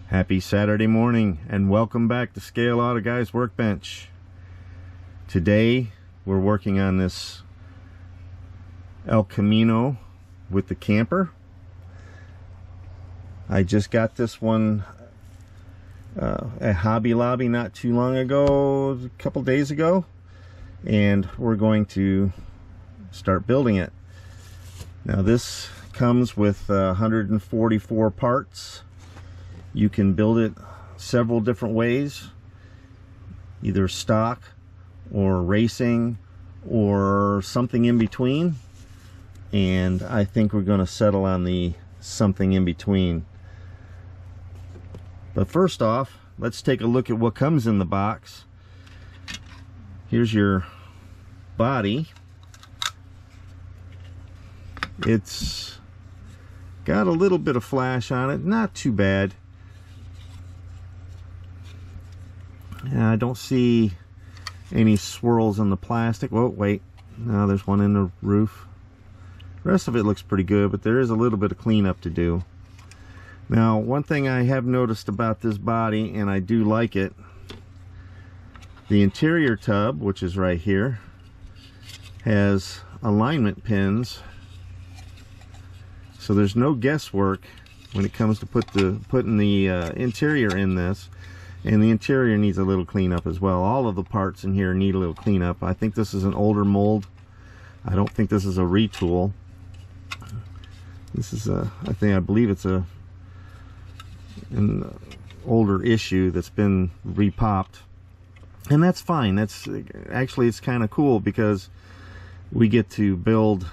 Happy Saturday morning and welcome back to Scale Auto Guys Workbench. Today we're working on this El Camino with the camper. I just got this one at Hobby Lobby not too long ago, a couple days ago, and we're going to start building it. Now this comes with 144 parts. You can build it several different ways, either stock or racing or something in between, and I think we're going to settle on the something in between. But first off, let's take a look at what comes in the box. Here's your body. It's got a little bit of flash on it, not too bad. I don't see any swirls in the plastic. Whoa, wait. No, there's one in the roof. The rest of it looks pretty good, but there is a little bit of cleanup to do. Now, one thing I have noticed about this body, and I do like it, the interior tub, which is right here, has alignment pins. So there's no guesswork when it comes to putting the interior in this. And the interior needs a little cleanup as well. All of the parts in here need a little cleanup. I think this is an older mold. I don't think this is a retool. This is I believe it's an older issue that's been repopped. And that's fine. That's actually, it's kind of cool because we get to build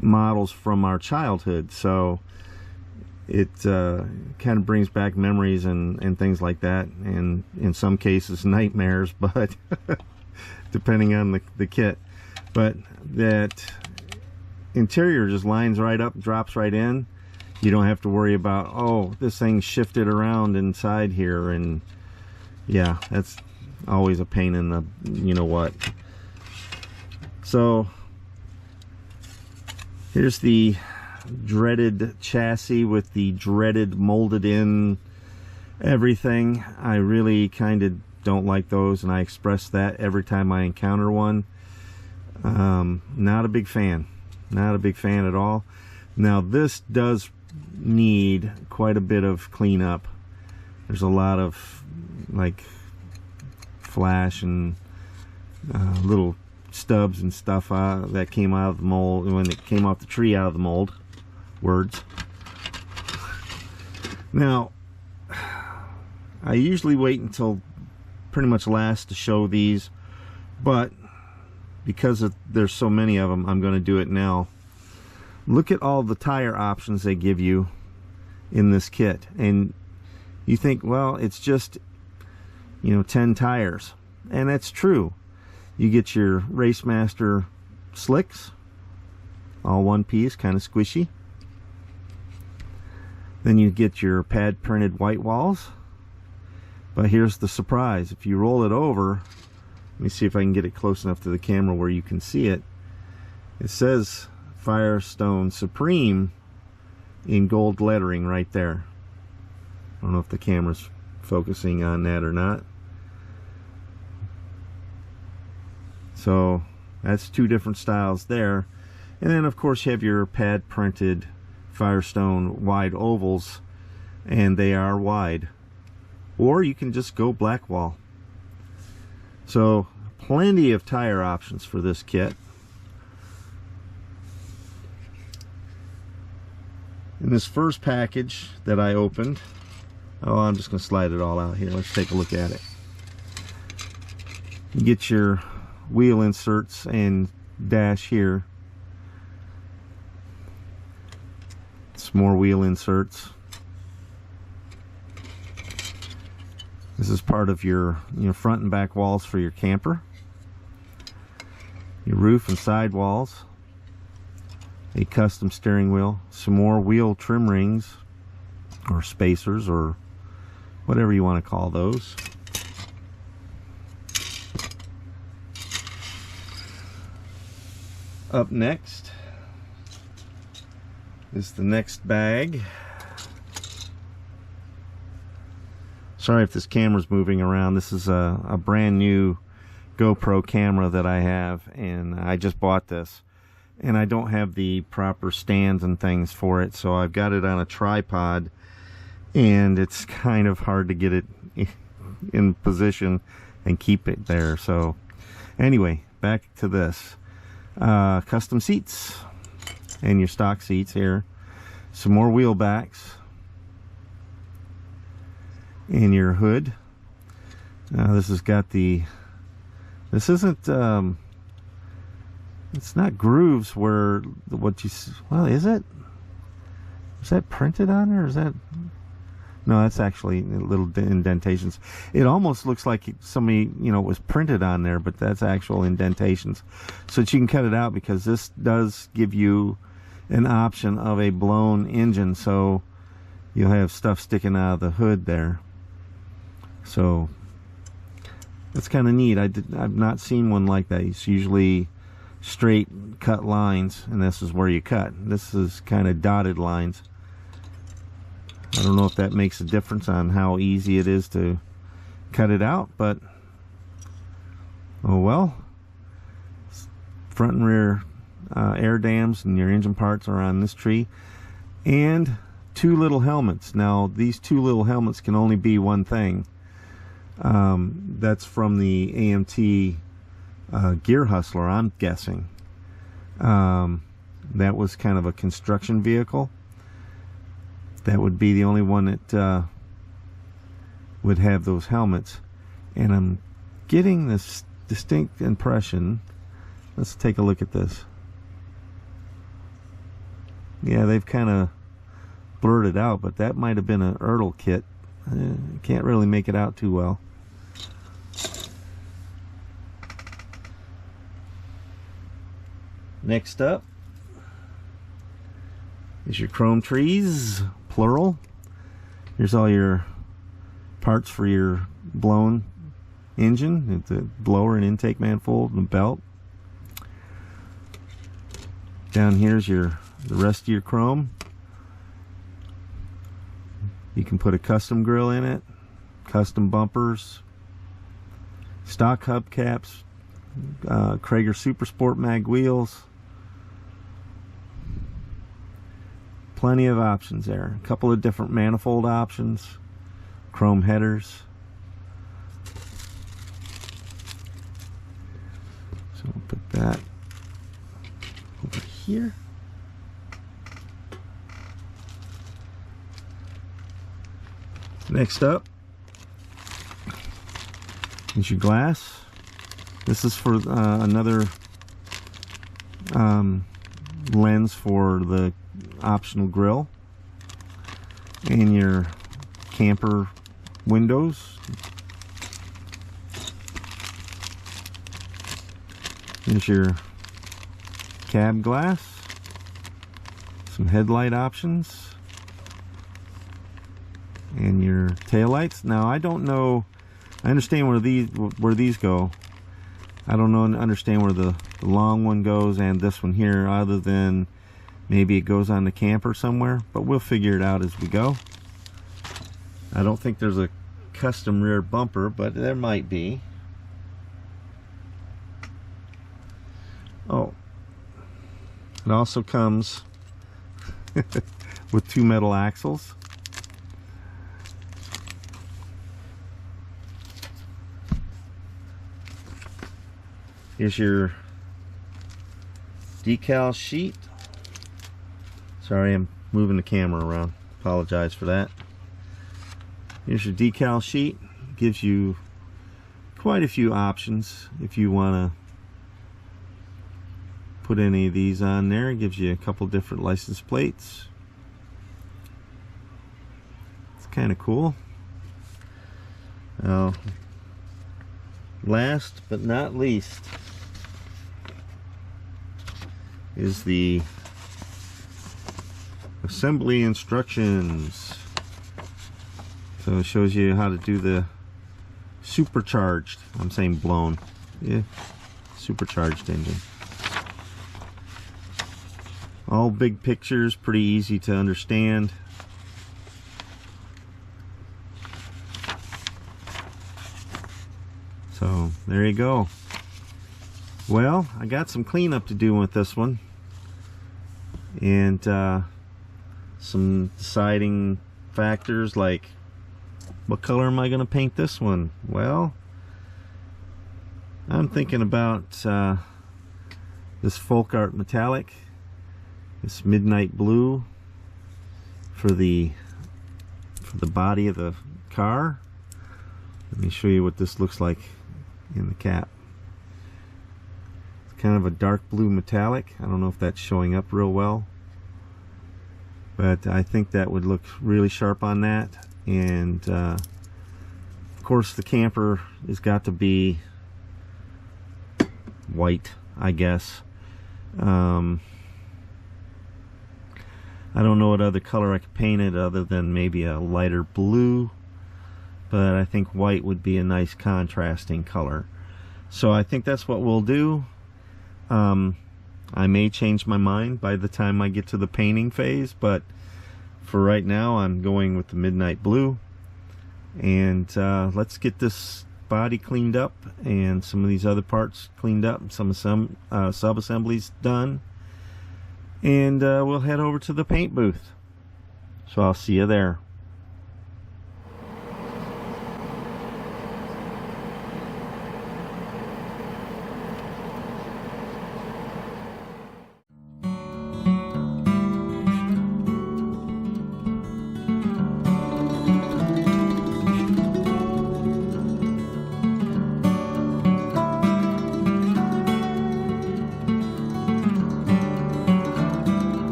models from our childhood. So it kind of brings back memories and things like that, and in some cases nightmares, but depending on the kit. But that interior just lines right up, drops right in. You don't have to worry about, oh, this thing shifted around inside here, and yeah, that's always a pain in the you know what. So here's the dreaded chassis with the dreaded molded in everything. I really kind of don't like those, and I express that every time I encounter one. Not a big fan. Not a big fan at all. Now this does need quite a bit of cleanup. There's a lot of like flash and little stubs and stuff that came out of the mold when it came off the tree out of the mold. Words. Now, I usually wait until pretty much last to show these, but because there's so many of them, I'm going to do it now. Look at all the tire options they give you in this kit, and you think, well, it's just 10 tires, and that's true. You get your Racemaster slicks, all one piece, kind of squishy. Then you get your pad printed white walls. But here's the surprise. If you roll it over, let me see if I can get it close enough to the camera where you can see it. It says Firestone Supreme in gold lettering right there. I don't know if the camera's focusing on that or not. So that's two different styles there. And then of course you have your pad printed Firestone wide ovals, and they are wide, or you can just go black wall. So plenty of tire options for this kit. In this first package that I opened, oh, I'm just going to slide it all out here. Let's take a look at it. You get your wheel inserts and dash here. Some more wheel inserts. This is part of your front and back walls for your camper. Your roof and side walls. A custom steering wheel. Some more wheel trim rings or spacers or whatever you want to call those. Up next is the next bag. Sorry if this camera's moving around. This is a brand new GoPro camera that I have, and I just bought this. And I don't have the proper stands and things for it, so I've got it on a tripod, and it's kind of hard to get it in position and keep it there. So anyway, back to this. Custom seats and your stock seats here. Some more wheel backs. And your hood. This has got the... This isn't... it's not grooves where what you... Well, is it? Is that printed on there? Or is that... No, that's actually little indentations. It almost looks like somebody, you know, was printed on there, but that's actual indentations. So that you can cut it out, because this does give you an option of a blown engine. So you'll have stuff sticking out of the hood there. So that's kind of neat. I've not seen one like that. It's usually straight cut lines, and this is where you cut. This is kind of dotted lines. I don't know if that makes a difference on how easy it is to cut it out, but oh well. Front and rear air dams and your engine parts are on this tree, and 2 little helmets. Now these 2 little helmets can only be one thing. That's from the AMT Gear Hustler, I'm guessing. That was kind of a construction vehicle. That would be the only one that would have those helmets. And I'm getting this distinct impression. Let's take a look at this. Yeah, they've kind of blurred it out, but that might have been an Ertl kit. Can't really make it out too well. Next up is your chrome trees, plural. Here's all your parts for your blown engine, the blower and intake manifold and the belt. Down here's the rest of your chrome. You can put a custom grill in it, custom bumpers, stock hubcaps, Krager Super Sport mag wheels. Plenty of options there. A couple of different manifold options, chrome headers. So we'll put that over here. Next up is your glass. This is for another lens for the optional grill, and your camper windows. Here's your cab glass, some headlight options, and your taillights. Now I don't know, I understand where these go. I don't understand where the long one goes and this one here, other than maybe it goes on the camper somewhere, but we'll figure it out as we go. I don't think there's a custom rear bumper, but there might be. Oh, it also comes with 2 metal axles. Here's your decal sheet. Sorry, I'm moving the camera around. Apologize for that. Here's your decal sheet. Gives you quite a few options if you want to put any of these on there. It gives you a couple different license plates. It's kind of cool. Now, last but not least is the assembly instructions. So it shows you how to do the supercharged, I'm saying blown, yeah, supercharged engine. All big pictures, pretty easy to understand. So there you go. Well, I got some cleanup to do with this one, and some deciding factors like, what color am I going to paint this one? Well, I'm thinking about this folk art metallic, this midnight blue for the body of the car. Let me show you what this looks like in the cap. It's kind of a dark blue metallic. I don't know if that's showing up real well, but I think that would look really sharp on that. And of course the camper has got to be white, I guess. I don't know what other color I could paint it other than maybe a lighter blue, but I think white would be a nice contrasting color. So I think that's what we'll do. I may change my mind by the time I get to the painting phase, but for right now I'm going with the midnight blue. And let's get this body cleaned up and some of these other parts cleaned up, some sub-assemblies done, and we'll head over to the paint booth. So I'll see you there.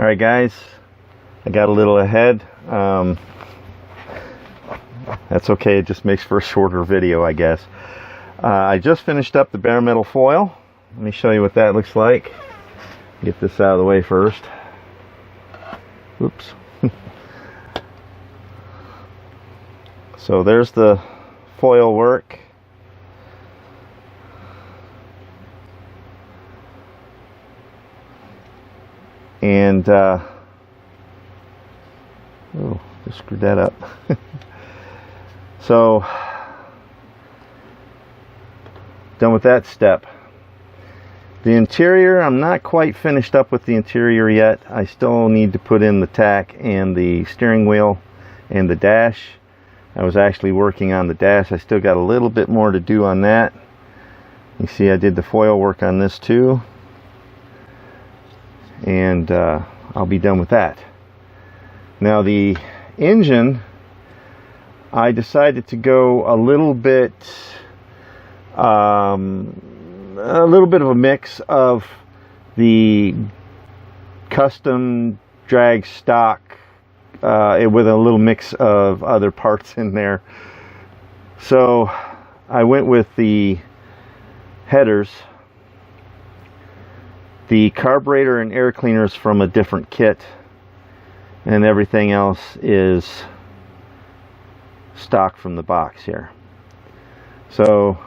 Alright guys, I got a little ahead. That's okay, it just makes for a shorter video, I guess. I just finished up the bare metal foil. Let me show you what that looks like. Get this out of the way first. Oops. So there's the foil work. And oh, just screwed that up. So done with that step. The interior, I'm not quite finished up with the interior yet. I still need to put in the tack and the steering wheel and the dash. I was actually working on the dash. I still got a little bit more to do on that. You see I did the foil work on this too. And I'll be done with that. Now the engine, I decided to go a little bit of a mix of the custom drag stock with a little mix of other parts in there. So I went with the headers, the carburetor and air cleaners from a different kit, and everything else is stock from the box here. So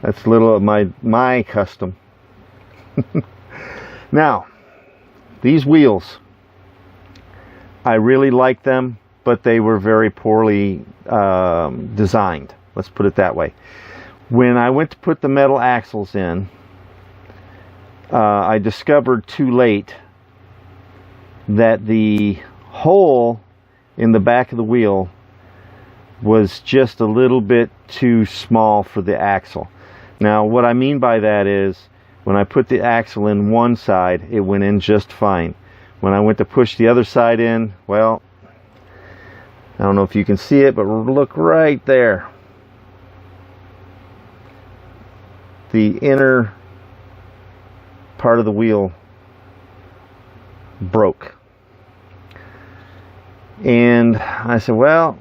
that's a little of my custom. Now these wheels, I really like them, but they were very poorly designed, let's put it that way. When I went to put the metal axles in, I discovered too late that the hole in the back of the wheel was just a little bit too small for the axle. Now what I mean by that is, when I put the axle in one side, it went in just fine. When I went to push the other side in, well, I don't know if you can see it, but look right there. The inner part of the wheel broke. And I said, well,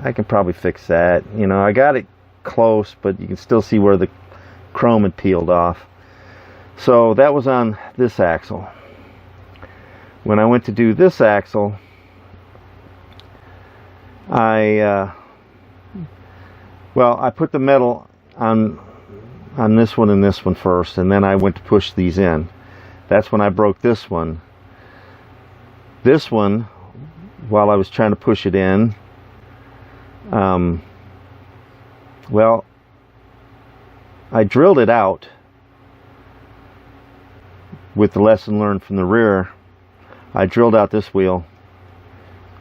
I can probably fix that. You know, I got it close, but you can still see where the chrome had peeled off. So that was on this axle. When I went to do this axle, I put the metal on this one and this one first, and then I went to push these in. That's when I broke this one. This one, while I was trying to push it in, well, I drilled it out with the lesson learned from the rear. I drilled out this wheel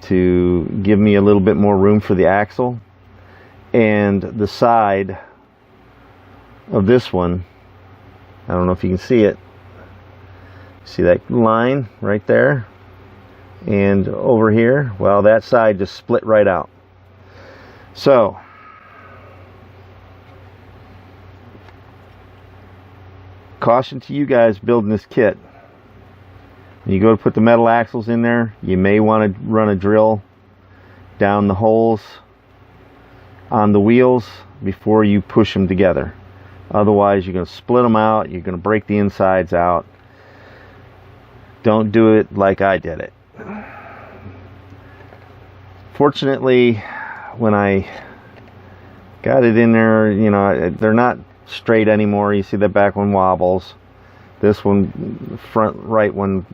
to give me a little bit more room for the axle, and the side of this one, I don't know if you can see it, see that line right there, and over here, well, that side just split right out. So caution to you guys building this kit: when you go to put the metal axles in there, you may want to run a drill down the holes on the wheels before you push them together. Otherwise you're going to split them out, you're going to break the insides out. Don't do it like I did it. Fortunately, when I got it in there, you know, they're not straight anymore. You see the back one wobbles. This one, front right one,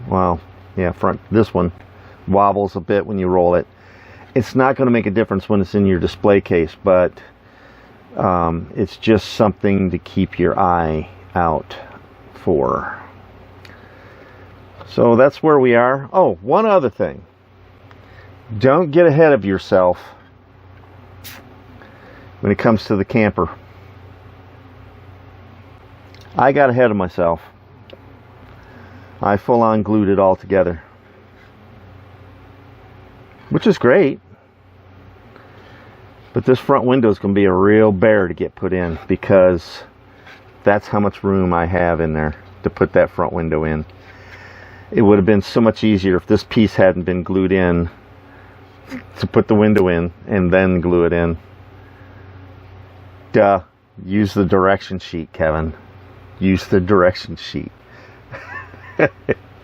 well, yeah, front, this one wobbles a bit when you roll it. It's not going to make a difference when it's in your display case, but it's just something to keep your eye out for. So that's where we are. Oh, one other thing. Don't get ahead of yourself when it comes to the camper. I got ahead of myself. I full on glued it all together, which is great. But this front window is going to be a real bear to get put in, because that's how much room I have in there to put that front window in. it would have been so much easier if this piece hadn't been glued in, to put the window in and then glue it in. Duh. Use the direction sheet, Kevin. Use the direction sheet.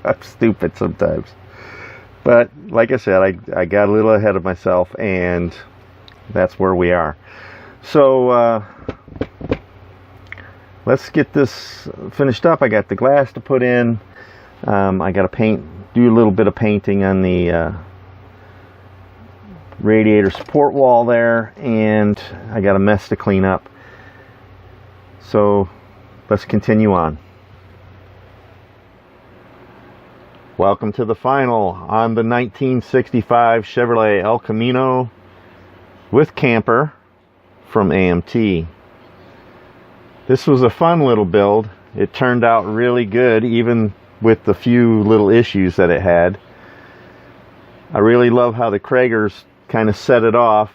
I'm stupid sometimes. But like I said, I got a little ahead of myself, and that's where we are. So let's get this finished up. I got the glass to put in. I got to do a little bit of painting on the radiator support wall there, and I got a mess to clean up. So let's continue on. Welcome to the final on the 1965 Chevrolet El Camino with camper from AMT. This was a fun little build. It turned out really good, even with the few little issues that it had. I really love how the Kragers kind of set it off,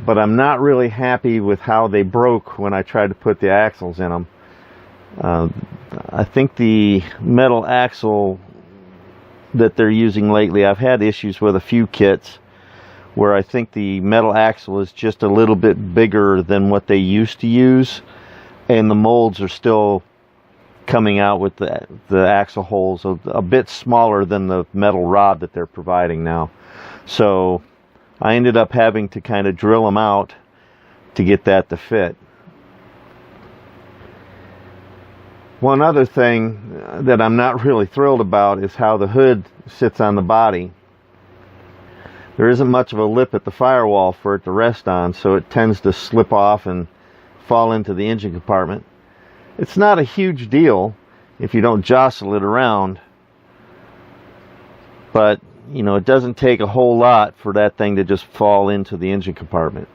but I'm not really happy with how they broke when I tried to put the axles in them. I think the metal axle that they're using lately, I've had issues with a few kits where I think the metal axle is just a little bit bigger than what they used to use, and the molds are still coming out with the axle holes a bit smaller than the metal rod that they're providing now. So I ended up having to kind of drill them out to get that to fit. One other thing that I'm not really thrilled about is how the hood sits on the body. There isn't much of a lip at the firewall for it to rest on, so it tends to slip off and fall into the engine compartment. It's not a huge deal if you don't jostle it around, but you know, it doesn't take a whole lot for that thing to just fall into the engine compartment.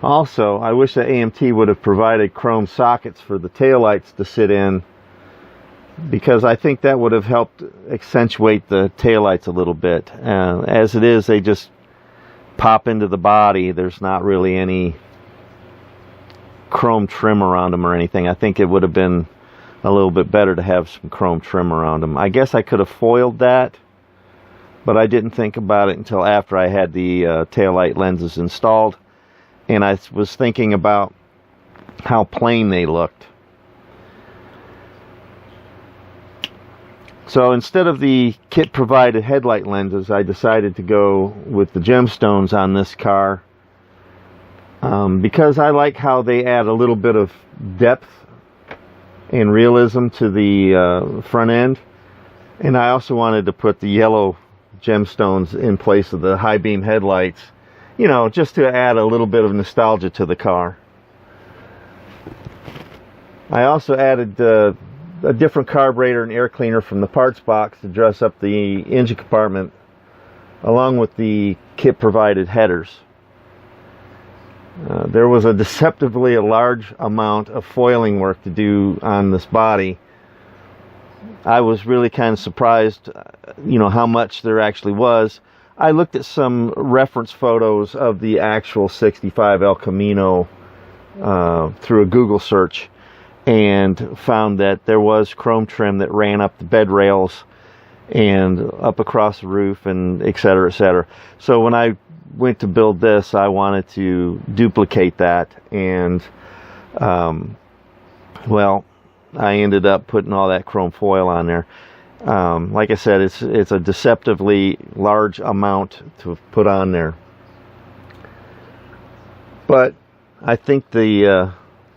Also, I wish that AMT would have provided chrome sockets for the taillights to sit in, because I think that would have helped accentuate the taillights a little bit. As it is, they just pop into the body. There's not really any chrome trim around them or anything. I think it would have been a little bit better to have some chrome trim around them. I guess I could have foiled that, but I didn't think about it until after I had the taillight lenses installed, and I was thinking about how plain they looked. So instead of the kit provided headlight lenses, I decided to go with the gemstones on this car, because I like how they add a little bit of depth and realism to the front end, and I also wanted to put the yellow gemstones in place of the high beam headlights, you know, just to add a little bit of nostalgia to the car. I also added a different carburetor and air cleaner from the parts box to dress up the engine compartment, along with the kit provided headers. There was a deceptively large amount of foiling work to do on this body. I was really kind of surprised, you know, how much there actually was. I looked at some reference photos of the actual 65 El Camino through a Google search, and found that there was chrome trim that ran up the bed rails and up across the roof, and etc., etc. So when I went to build this, I wanted to duplicate that, and well, I ended up putting all that chrome foil on there. Like I said, it's a deceptively large amount to put on there, but I think the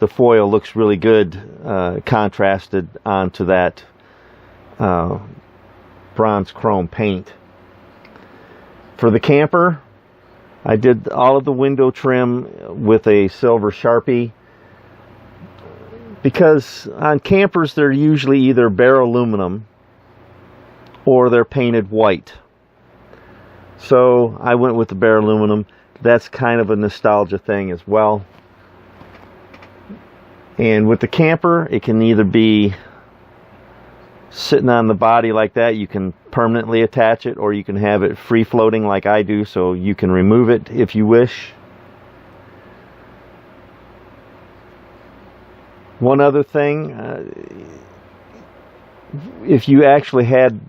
foil looks really good contrasted onto that bronze chrome paint. For the camper, I did all of the window trim with a silver Sharpie, because on campers they're usually either bare aluminum or they're painted white. So I went with the bare aluminum. That's kind of a nostalgia thing as well. And with the camper, it can either be sitting on the body like that, you can permanently attach it, or you can have it free floating like I do, so you can remove it if you wish. One other thing, if you actually had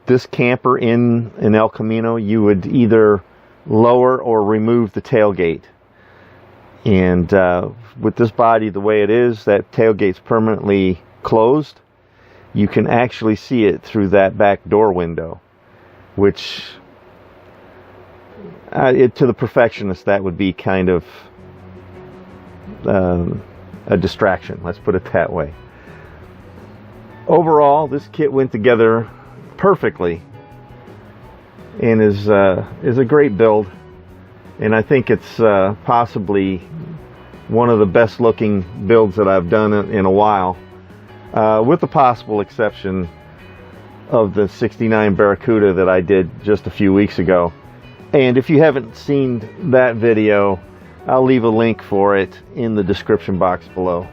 this camper in an El Camino, you would either lower or remove the tailgate. And with this body the way it is, that tailgate's permanently closed. You can actually see it through that back door window, which to the perfectionist that would be kind of a distraction, let's put it that way. Overall, this kit went together perfectly and is a great build, and I think it's possibly one of the best looking builds that I've done in a while, with the possible exception of the 69 Barracuda that I did just a few weeks ago. And if you haven't seen that video, I'll leave a link for it in the description box below.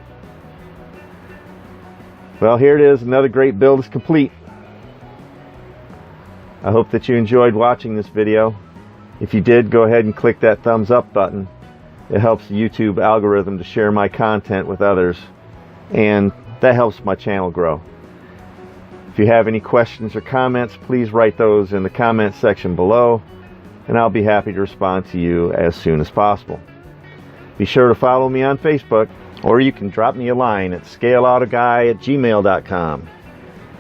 Well, here it is. Another great build is complete. I hope that you enjoyed watching this video. If you did, go ahead and click that thumbs up button. It helps the YouTube algorithm to share my content with others, and that helps my channel grow. If you have any questions or comments, please write those in the comment section below, and I'll be happy to respond to you as soon as possible. Be sure to follow me on Facebook, or you can drop me a line at scaleautoguy@gmail.com.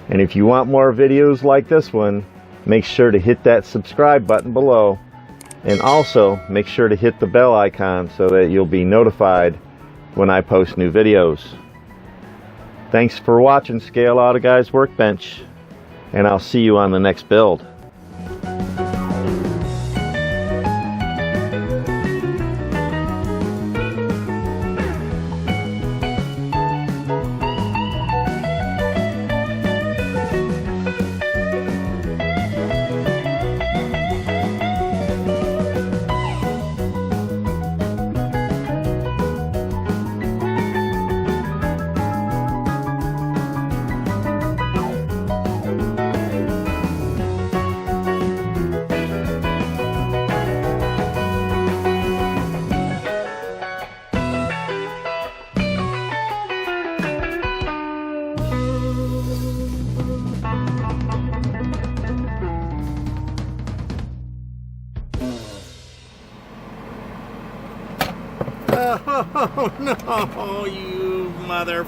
And if you want more videos like this one, make sure to hit that subscribe button below, and also make sure to hit the bell icon so that you'll be notified when I post new videos. Thanks for watching Scale Auto Guy's Workbench, and I'll see you on the next build. Oh no, you mother